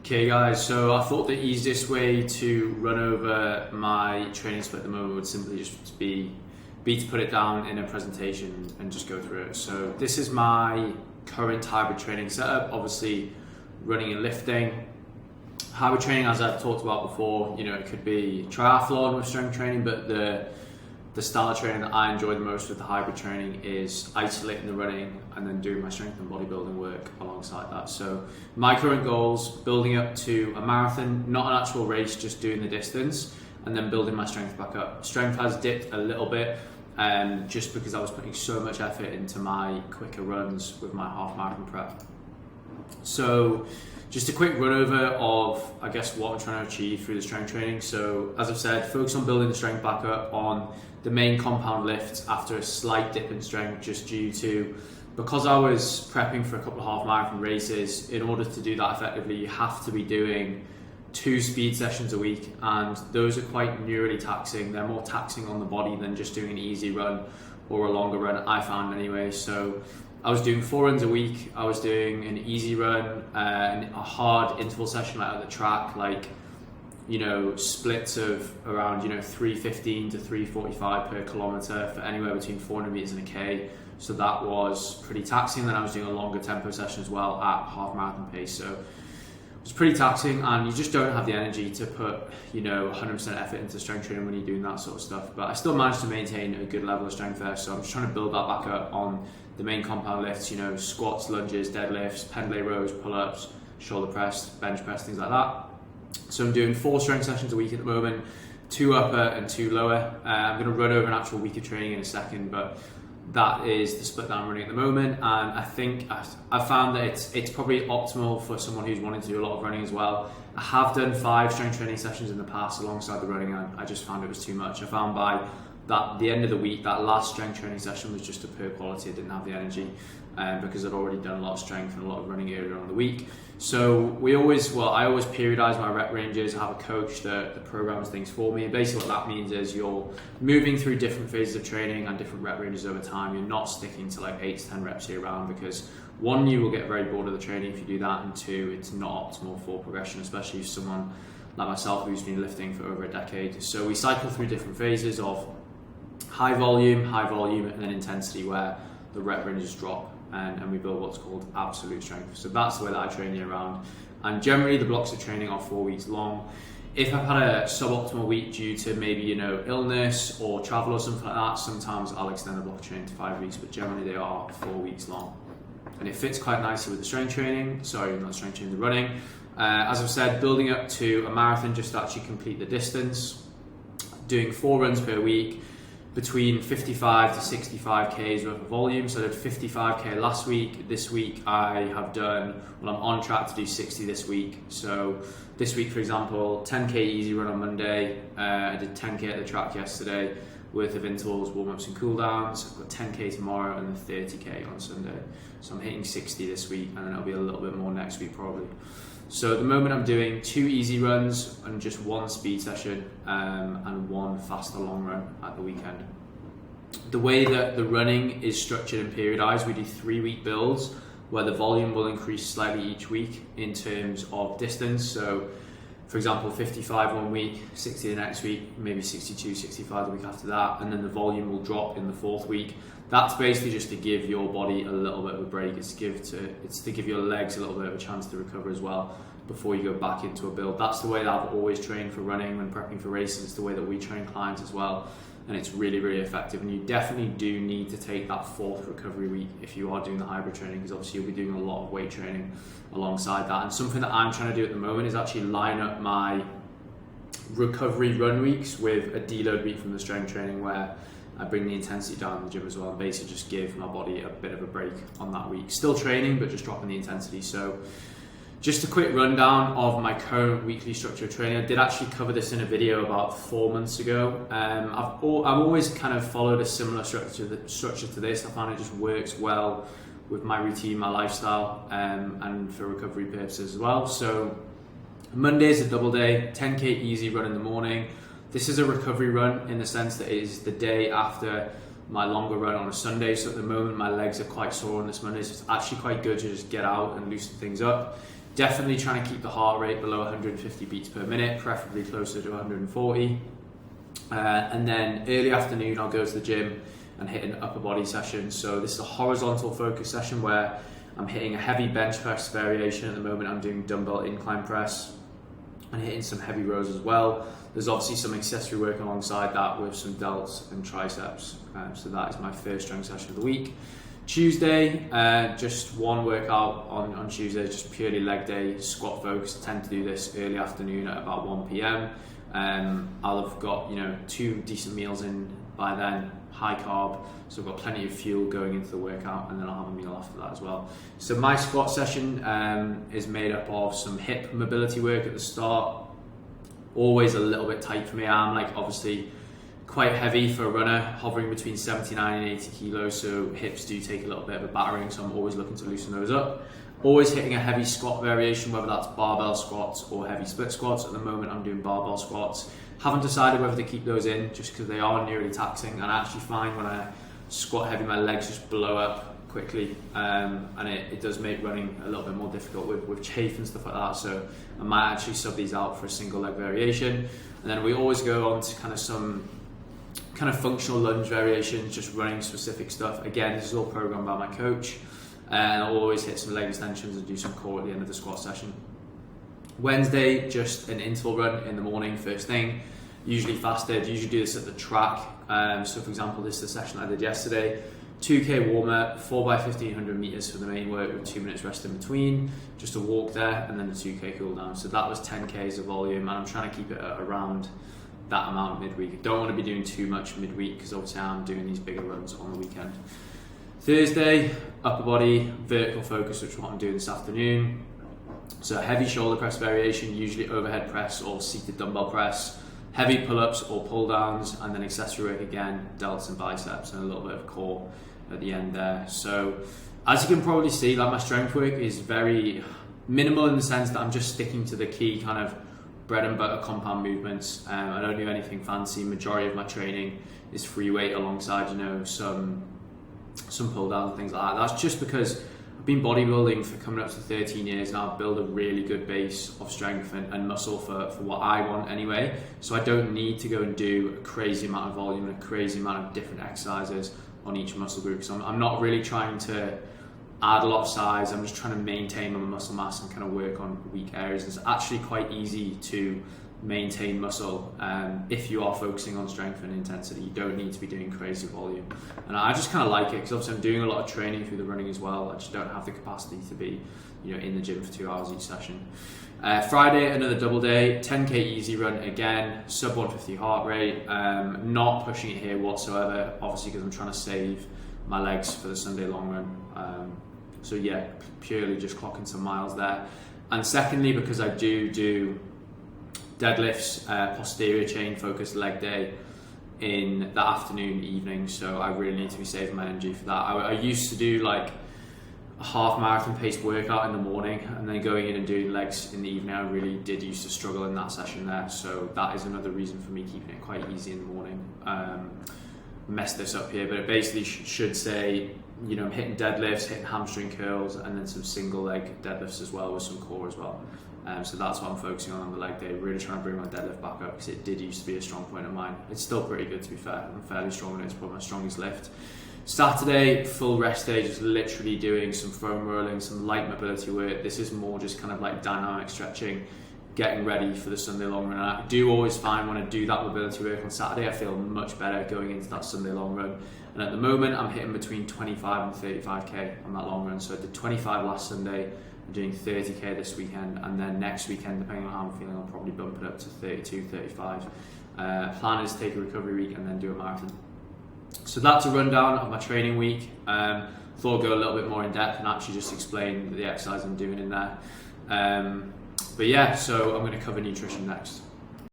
Okay guys, so I thought the easiest way to run over my training split at the moment would simply just be to put it down in a presentation and just go through it. So this is my current hybrid training setup, obviously running and lifting. Hybrid training, as I've talked about before, it could be triathlon with strength training, but the style of training that I enjoy the most with the hybrid training is isolating the running and then doing my strength and bodybuilding work alongside that. So my current goals, building up to a marathon, not an actual race, just doing the distance, and then building my strength back up. Strength has dipped a little bit, just because I was putting so much effort into my quicker runs with my half marathon prep. So just a quick run over of, I guess, what I'm trying to achieve through the strength training. So as I've said, focus on building the strength back up on the main compound lifts after a slight dip in strength, just due to, because I was prepping for a couple of half marathon races, in order to do that effectively, you have to be doing 2 speed sessions a week, and those are quite neurally taxing. They're more taxing on the body than just doing an easy run or a longer run, I found anyway. So I was doing 4 runs a week. I was doing an easy run, and a hard interval session like at the track, like splits of around 3:15 to 3:45 per kilometer for anywhere between 400 meters and a K. So that was pretty taxing. Then I was doing a longer tempo session as well at half marathon pace. So it was pretty taxing, and you just don't have the energy to put 100% effort into strength training when you're doing that sort of stuff. But I still managed to maintain a good level of strength there. So I'm just trying to build that back up on the main compound lifts, squats, lunges, deadlifts, pendlay rows, pull-ups, shoulder press, bench press, things like that. So I'm doing 4 strength sessions a week at the moment, 2 upper and 2 lower. I'm going to run over an actual week of training in a second, but that is the split that I'm running at the moment. And I think I found that it's probably optimal for someone who's wanting to do a lot of running as well. I have done 5 strength training sessions in the past alongside the running, and I just found it was too much. I found by the end of the week, that last strength training session was just a poor quality. I didn't have the energy because I'd already done a lot of strength and a lot of running earlier on in the week. So I always periodize my rep ranges. I have a coach that programs things for me. Basically what that means is you're moving through different phases of training and different rep ranges over time. You're not sticking to like 8 to 10 reps year round, because 1, you will get very bored of the training if you do that, and 2, it's not optimal for progression, especially if someone like myself who's been lifting for over a decade. So we cycle through different phases of high volume, and then intensity, where the rep ranges drop and we build what's called absolute strength. So that's the way that I train year round. And generally the blocks of training are 4 weeks long. If I've had a suboptimal week due to maybe illness or travel or something like that, sometimes I'll extend the block of training to 5 weeks, but generally they are 4 weeks long. And it fits quite nicely with the strength training, the running. As I've said, building up to a marathon just to actually complete the distance, doing 4 runs per week, between 55 to 65 Ks worth of volume. So I did 55K last week. This week I'm on track to do 60 this week. So this week, for example, 10K easy run on Monday. I did 10K at the track yesterday, worth of intervals, warm-ups and cool-downs. I've got 10K tomorrow and then 30K on Sunday. So I'm hitting 60 this week, and then it'll be a little bit more next week probably. So at the moment I'm doing 2 easy runs and just 1 speed session, and 1 faster long run at the weekend. The way that the running is structured and periodized, we do 3-week builds where the volume will increase slightly each week in terms of distance. So for example, 55 one week, 60 the next week, maybe 62, 65 the week after that, and then the volume will drop in the 4th week. That's basically just to give your body a little bit of a break. It's to give your legs a little bit of a chance to recover as well before you go back into a build. That's the way that I've always trained for running when prepping for races. It's the way that we train clients as well, and it's really, really effective. And you definitely do need to take that 4th recovery week if you are doing the hybrid training, because obviously you'll be doing a lot of weight training alongside that. And something that I'm trying to do at the moment is actually line up my recovery run weeks with a deload week from the strength training, where I bring the intensity down in the gym as well, and basically just give my body a bit of a break on that week. Still training, but just dropping the intensity. So just a quick rundown of my current weekly structure of training. I did actually cover this in a video about 4 months ago. I've always kind of followed a similar structure to this. I find it just works well with my routine, my lifestyle, and for recovery purposes as well. So Monday is a double day, 10K easy run in the morning. This is a recovery run in the sense that it is the day after my longer run on a Sunday. So at the moment my legs are quite sore on this Monday, so it's actually quite good to just get out and loosen things up. Definitely trying to keep the heart rate below 150 beats per minute, preferably closer to 140. And then early afternoon, I'll go to the gym and hit an upper body session. So this is a horizontal focus session where I'm hitting a heavy bench press variation. At the moment, I'm doing dumbbell incline press and hitting some heavy rows as well. There's obviously some accessory work alongside that with some delts and triceps. So that is my first strength session of the week. Tuesday, just one workout on Tuesday, just purely leg day, squat focus. I tend to do this early afternoon at about 1 p.m. I'll have got 2 decent meals in by then, high carb, so I've got plenty of fuel going into the workout, and then I'll have a meal after that as well. So my squat session is made up of some hip mobility work at the start. Always a little bit tight for me. I'm obviously quite heavy for a runner, hovering between 79 and 80 kilos, so hips do take a little bit of a battering, so I'm always looking to loosen those up. Always hitting a heavy squat variation, whether that's barbell squats or heavy split squats. At the moment I'm doing barbell squats. Haven't decided whether to keep those in just because they are nearly taxing, and I actually find when I squat heavy my legs just blow up quickly, and it does make running a little bit more difficult with chafe and stuff like that, so I might actually sub these out for a single leg variation. And then we always go on to some functional lunge variations, just running specific stuff. Again, this is all programmed by my coach, and I'll always hit some leg extensions and do some core at the end of the squat session. Wednesday, just an interval run in the morning, first thing, usually fasted. Usually do this at the track. So for example, this is the session I did yesterday. 2k warm up, 4x1500 meters for the main work with 2 minutes rest in between, just a walk there, and then the 2k cool down. So that was 10k's of volume, and I'm trying to keep it at around that amount midweek. I don't want to be doing too much midweek because obviously I'm doing these bigger runs on the weekend. Thursday, upper body, vertical focus, which is what I'm doing this afternoon. So heavy shoulder press variation, usually overhead press or seated dumbbell press, heavy pull-ups or pull-downs, and then accessory work again, delts and biceps, and a little bit of core at the end there. So as you can probably see, my strength work is very minimal in the sense that I'm just sticking to the key bread and butter compound movements. I don't do anything fancy. Majority of my training is free weight alongside some pull downs and things like that. That's just because I've been bodybuilding for coming up to 13 years now. I've built a really good base of strength and muscle for what I want anyway. So I don't need to go and do a crazy amount of volume and a crazy amount of different exercises on each muscle group. So I'm not really trying to add a lot of size. I'm just trying to maintain my muscle mass and work on weak areas. It's actually quite easy to maintain muscle if you are focusing on strength and intensity. You don't need to be doing crazy volume, and I just like it because obviously I'm doing a lot of training through the running as well. I just don't have the capacity to be in the gym for 2 hours each session. Friday, another double day, 10k easy run again, sub 150 heart rate. Not pushing it here whatsoever, obviously because I'm trying to save my legs for the Sunday long run. So yeah, purely just clocking some miles there. And secondly, because I do deadlifts, posterior chain focused leg day in the afternoon, evening, so I really need to be saving my energy for that. I used to do a half marathon paced workout in the morning and then going in and doing legs in the evening. I really did used to struggle in that session there, so that is another reason for me keeping it quite easy in the morning. Messed this up here, but it basically should say I'm hitting deadlifts, hitting hamstring curls, and then some single leg deadlifts as well with some core as well. So that's what I'm focusing on the leg day, really trying to bring my deadlift back up because it did used to be a strong point of mine. It's still pretty good, to be fair. I'm fairly strong and it's probably my strongest lift. Saturday, full rest day, just literally doing some foam rolling, some light mobility work. This is more just dynamic stretching, getting ready for the Sunday long run. And I do always find when I do that mobility work on Saturday, I feel much better going into that Sunday long run. And at the moment, I'm hitting between 25 and 35k on that long run. So I did 25 last Sunday, I'm doing 30k this weekend, and then next weekend, depending on how I'm feeling, I'll probably bump it up to 32, 35. Plan is to take a recovery week and then do a marathon. So that's a rundown of my training week. Thought I'd go a little bit more in depth and actually just explain the exercise I'm doing in there. But yeah, so I'm going to cover nutrition next.